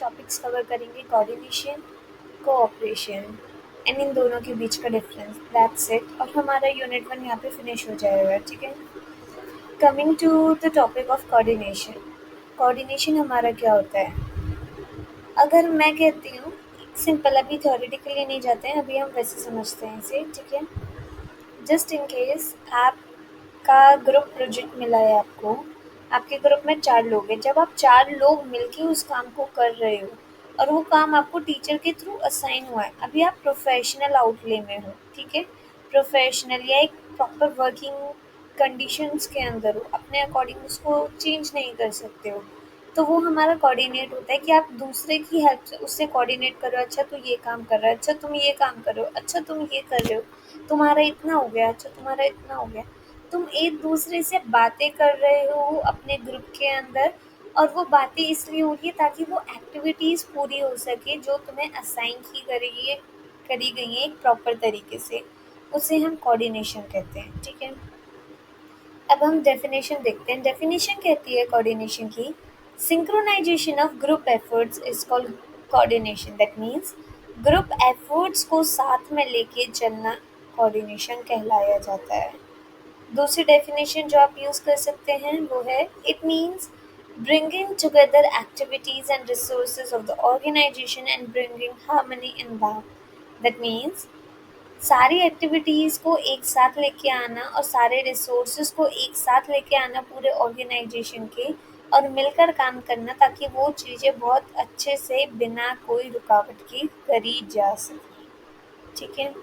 Topics cover करेंगे coordination, cooperation and in दोनों के बीच का डिफरेंस, दैट्स इट। और हमारा यूनिट 1 यहाँ पे फिनिश हो जाएगा, ठीक है। Coming to the topic of coordination. Coordination हमारा क्या होता है? अगर मैं कहती हूँ सिंपल, अभी थ्योरेटिकली नहीं जाते हैं, अभी हम वैसे समझते हैं इसे, ठीक है। जस्ट इन केस आपका ग्रुप प्रोजेक्ट मिला है आपको, आपके ग्रुप में 4 लोग हैं। जब आप 4 लोग मिलके उस काम को कर रहे हो और वो काम आपको टीचर के थ्रू असाइन हुआ है, अभी आप प्रोफेशनल आउटले में हो, ठीक है। प्रोफेशनल या एक प्रॉपर वर्किंग कंडीशंस के अंदर हो, अपने अकॉर्डिंग उसको चेंज नहीं कर सकते हो, तो वो हमारा कोऑर्डिनेट होता है कि आप दूसरे की हेल्प से उससे कोऑर्डिनेट करो। अच्छा तू ये काम कर रहा है, अच्छा तुम ये काम करो, अच्छा तुम ये कर रहे हो, तुम्हारा इतना हो गया, अच्छा तुम्हारा इतना हो गया। तुम एक दूसरे से बातें कर रहे हो अपने ग्रुप के अंदर, और वो बातें इसलिए हो रही है ताकि वो एक्टिविटीज़ पूरी हो सके जो तुम्हें असाइन करी गई है एक प्रॉपर तरीके से। उसे हम कोऑर्डिनेशन कहते हैं, ठीक है। अब हम डेफिनेशन देखते हैं। डेफिनेशन कहती है कोऑर्डिनेशन की, synchronization of group efforts is called coordination. That means group efforts को साथ में लेके चलना कोऑर्डिनेशन कहलाया जाता है। दूसरी डेफिनेशन जो आप यूज़ कर सकते हैं वो है, it means bringing together activities and resources of the organization and bringing harmony in that. That means सारी एक्टिविटीज़ को एक साथ लेके आना और सारे रिसोर्सेज को एक साथ लेके आना पूरे ऑर्गेनाइजेशन के, और मिलकर काम करना ताकि वो चीज़ें बहुत अच्छे से बिना कोई रुकावट के करी जा सके, ठीक है।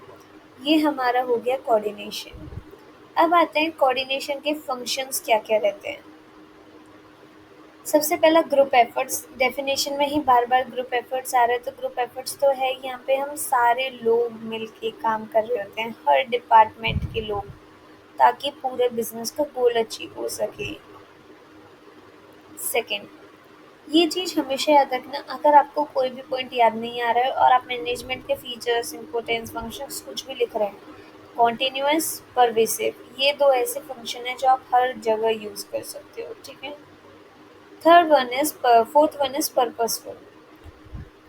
ये हमारा हो गया कोऑर्डिनेशन। अब आते हैं कोऑर्डिनेशन के फंक्शंस क्या क्या रहते हैं। सबसे पहला ग्रुप एफर्ट्स, डेफिनेशन में ही बार बार ग्रुप एफर्ट्स आ रहा है, तो ग्रुप एफर्ट्स तो है यहाँ पे हम सारे लोग मिलके काम कर रहे होते हैं, हर डिपार्टमेंट के लोग, ताकि पूरे बिजनेस का गोल अचीव हो सके। सेकंड, ये चीज़ हमेशा याद रखना, अगर आपको कोई भी पॉइंट याद नहीं आ रहा है और आप मैनेजमेंट के फीचर्स, इम्पोर्टेंस, फंक्शंस कुछ भी लिख रहे हैं, कॉन्टिन्यूअस, परवेसिव, ये 2 ऐसे फंक्शन हैं जो आप हर जगह यूज़ कर सकते हो, ठीक है। Fourth one is purposeful.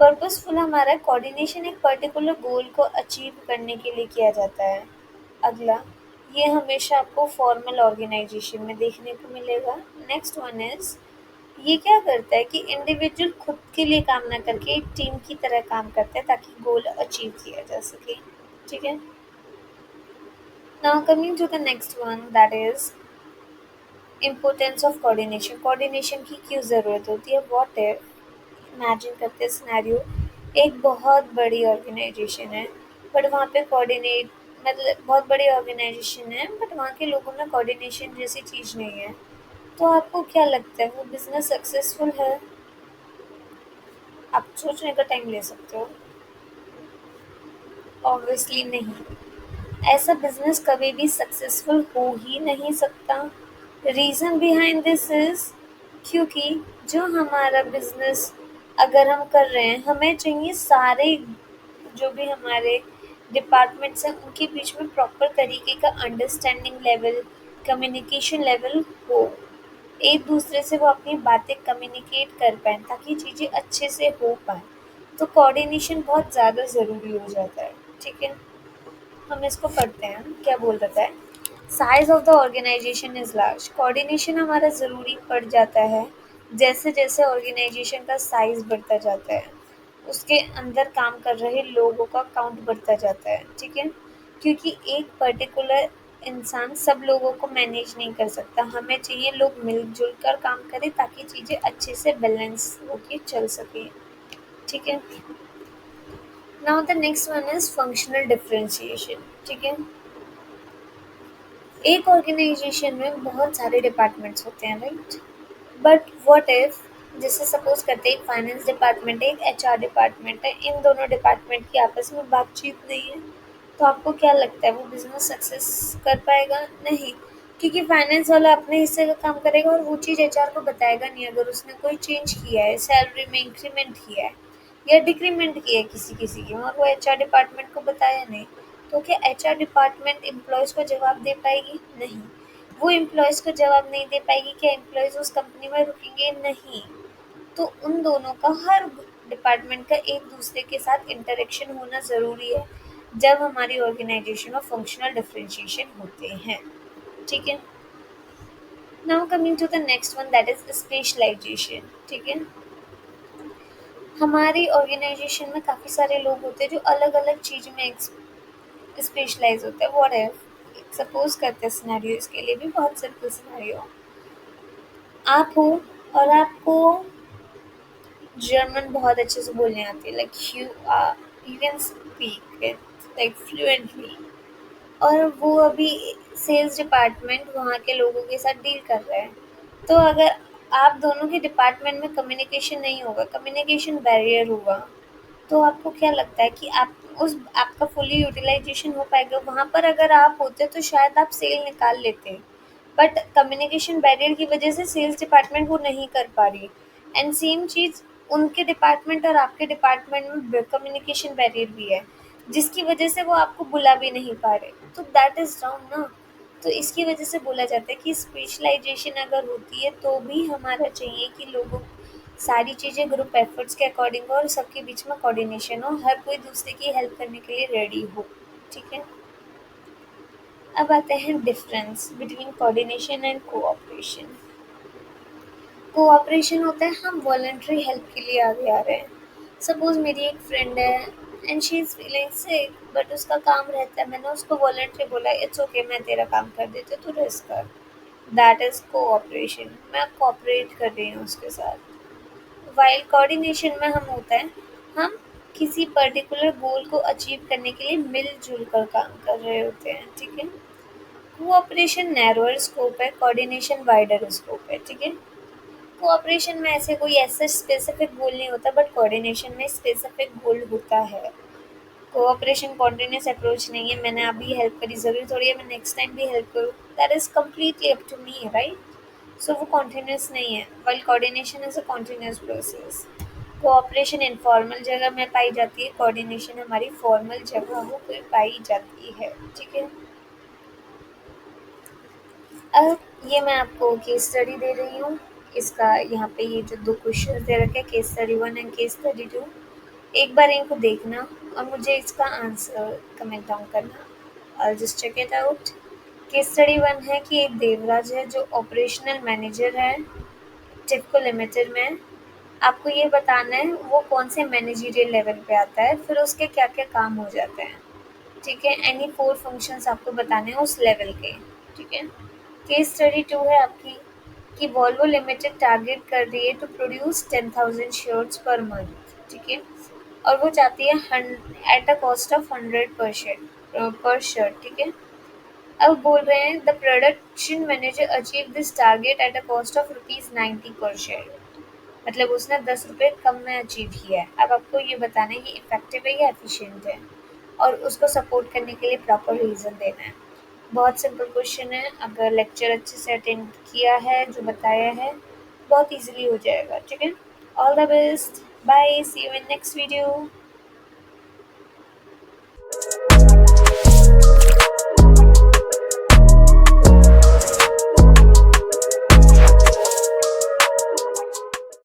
Purposeful हमारा कोऑर्डिनेशन एक पर्टिकुलर गोल को अचीव करने के लिए किया जाता है। अगला, ये हमेशा आपको फॉर्मल ऑर्गेनाइजेशन में देखने को मिलेगा। नेक्स्ट वन इज, ये क्या करता है कि इंडिविजुअल खुद के लिए काम ना करके एक टीम की तरह काम करता है ताकि गोल अचीव किया जा सके, ठीक है। Now coming to the next one, that is importance of coordination. Coordination की क्यों ज़रूरत होती है? व्हाट इफ, इमेजिन करते हैं सिनेरियो, एक बहुत बड़ी ऑर्गेनाइजेशन है, बट वहाँ पे कोऑर्डिनेट, मतलब बहुत बड़ी ऑर्गेनाइजेशन है बट वहाँ के लोगों में कोऑर्डिनेशन जैसी चीज़ नहीं है, तो आपको क्या लगता है वो बिजनेस सक्सेसफुल है? आप सोचने का टाइम ले सकते हो। ऑब्वियसली नहीं, ऐसा बिजनेस कभी भी सक्सेसफुल हो ही नहीं सकता। रीज़न बिहाइंड दिस इज, क्योंकि जो हमारा बिजनेस अगर हम कर रहे हैं, हमें चाहिए सारे जो भी हमारे डिपार्टमेंट्स हैं उनके बीच में प्रॉपर तरीके का अंडरस्टैंडिंग लेवल, कम्युनिकेशन लेवल हो, एक दूसरे से वो अपनी बातें कम्युनिकेट कर पाएँ ताकि चीज़ें अच्छे से हो पाएँ। तो कोऑर्डिनेशन बहुत ज़्यादा ज़रूरी हो जाता है, ठीक है। हम इसको पढ़ते हैं, क्या बोल रहा है। Size of the organization is large. Coordination हमारा ज़रूरी पड़ जाता है जैसे जैसे ऑर्गेनाइजेशन का साइज बढ़ता जाता है, उसके अंदर काम कर रहे लोगों का काउंट बढ़ता जाता है, ठीक है। क्योंकि एक पर्टिकुलर इंसान सब लोगों को मैनेज नहीं कर सकता, हमें चाहिए लोग मिलजुल कर काम करें ताकि चीज़ें अच्छे से बैलेंस होके चल सके, ठीक है। Now the next one is functional differentiation, ठीक है। एक ऑर्गेनाइजेशन में बहुत सारे डिपार्टमेंट्स होते हैं, राइट। बट व्हाट इफ, जैसे सपोज करते हैं एक फाइनेंस डिपार्टमेंट है, एक एचआर डिपार्टमेंट है, इन दोनों डिपार्टमेंट की आपस में बातचीत नहीं है, तो आपको क्या लगता है वो बिजनेस सक्सेस कर पाएगा? नहीं, क्योंकि फाइनेंस वाला अपने हिस्से का काम करेगा और वो चीज़ एचआर को बताएगा नहीं। अगर उसने कोई चेंज किया है, सैलरी में इंक्रीमेंट किया है या डिक्रीमेंट किया है किसी किसी की, और वो एचआर डिपार्टमेंट को बताया नहीं, तो क्या एचआर डिपार्टमेंट एम्प्लॉयज़ को जवाब दे पाएगी? नहीं। वो एम्प्लॉयज़ को जवाब नहीं दे पाएगी, क्या एम्प्लॉयज़ उस कंपनी में रुकेंगे? नहीं। तो उन दोनों का हर डिपार्टमेंट का एक दूसरे के साथ इंटरेक्शन होना ज़रूरी है जब हमारी ऑर्गेनाइजेशन में फंक्शनल डिफरेंशिएशन होते हैं। ठीक है। Now coming to the next one, that is specialization. ठीक है। हमारी ऑर्गेनाइजेशन में काफ़ी सारे लोग होते हैं जो अलग अलग चीज़ में स्पेशलाइज होते हैं। व्हाट इफ सपोज करते हैं, सिनेरियो इसके लिए भी बहुत सिंपल सिनेरियो, आप हो और आपको जर्मन बहुत अच्छे से बोलने आती है, like you can speak it like fluently, और वो अभी सेल्स डिपार्टमेंट वहाँ के लोगों के साथ डील कर रहे हैं। तो अगर आप दोनों के डिपार्टमेंट में कम्युनिकेशन नहीं होगा, कम्युनिकेशन बैरियर होगा, तो आपको क्या लगता है कि आप उस आपका फुली यूटिलाइजेशन हो पाएगा? वहाँ पर अगर आप होते तो शायद आप सेल निकाल लेते, बट कम्युनिकेशन बैरियर की वजह से सेल्स डिपार्टमेंट वो नहीं कर पा रही। एंड सेम चीज़ उनके डिपार्टमेंट और आपके डिपार्टमेंट में कम्युनिकेशन बैरियर भी है, जिसकी वजह से वो आपको बुला भी नहीं पा रहे, तो दैट इज़ रॉन्ग ना। तो इसकी वजह से बोला जाता है कि स्पेशलाइजेशन अगर होती है तो भी हमारा चाहिए कि लोगों सारी चीज़ें ग्रुप एफर्ट्स के अकॉर्डिंग हो और सबके बीच में कोऑर्डिनेशन हो, हर कोई दूसरे की हेल्प करने के लिए रेडी हो। ठीक है। अब आते हैं difference between coordination and cooperation. Cooperation होता है हम वॉलंटरी हेल्प के लिए आगे आ रहे हैं। सपोज मेरी एक फ्रेंड है and she is feeling sick, but उसका काम रहता है, मैंने उसको वॉलंटरी बोला इट्स ओके, मैं तेरा काम कर देती हूँ, तू रेस्ट कर। दैट इज़ कोऑपरेशन, मैं कोऑपरेट कर रही हूँ उसके साथ। वाइल कोऑर्डिनेशन में हम होता है हम किसी पर्टिकुलर गोल को अचीव करने के लिए मिलजुल कर काम कर रहे होते हैं। ठीक है। कोऑपरेशन नैरोअर स्कोप है, कोऑर्डिनेशन वाइडर स्कोप है। ठीक है। कोऑपरेशन में ऐसे कोई ऐसा स्पेसिफिक गोल नहीं होता, बट कोऑर्डिनेशन में स्पेसिफिक गोल होता है। कोऑपरेशन कॉन्टिन्यूस अप्रोच नहीं है, मैंने अभी हेल्प करी, ज़रूरी थोड़ी है मैं नेक्स्ट टाइम भी हेल्प करूँ। That is completely up to me, right? So वो कॉन्टिन्यूस नहीं है, while coordination is a continuous process. Cooperation informal जगह में पाई जाती है, कोऑर्डिनेशन हमारी फॉर्मल जगहों पे पाई जाती है। ठीक है। अब ये मैं आपको केस स्टडी दे रही हूँ। इसका यहाँ पे ये जो 2 क्वेश्चंस दे रखे हैं, case study 1 and case study 2, एक बार इनको देखना और मुझे इसका आंसर कमेंट डाउन करना। I just check it out. Case study 1 है कि एक देवराज है जो ऑपरेशनल मैनेजर है टिफ़को लिमिटेड में। आपको ये बताना है वो कौन से मैनेजरियल लेवल पे आता है, फिर उसके क्या-क्या काम हो जाते हैं। ठीक है। एनी 4 फंक्शंस आपको बताने हैं उस लेवल के। ठीक है। केस स्टडी 2 है आपकी कि वॉल्वो लिमिटेड टारगेट कर रही है to produce 10,000 shirts per month. ठीक है। और वो चाहती है एट अ कॉस्ट ऑफ 100 पर शर्ट। ठीक है। अब बोल रहे हैं the production manager achieve this target at a cost of ₹90 पर शेयर। मतलब उसने 10 रुपये कम में अचीव किया है। अब आपको ये बताना है ये इफेक्टिव है या एफिशिएंट है, और उसको सपोर्ट करने के लिए प्रॉपर रीज़न देना है। बहुत सिंपल क्वेश्चन है, अगर लेक्चर अच्छे से अटेंड किया है जो बताया है बहुत इजीली हो जाएगा। ठीक है। All the best, bye, see you in next video.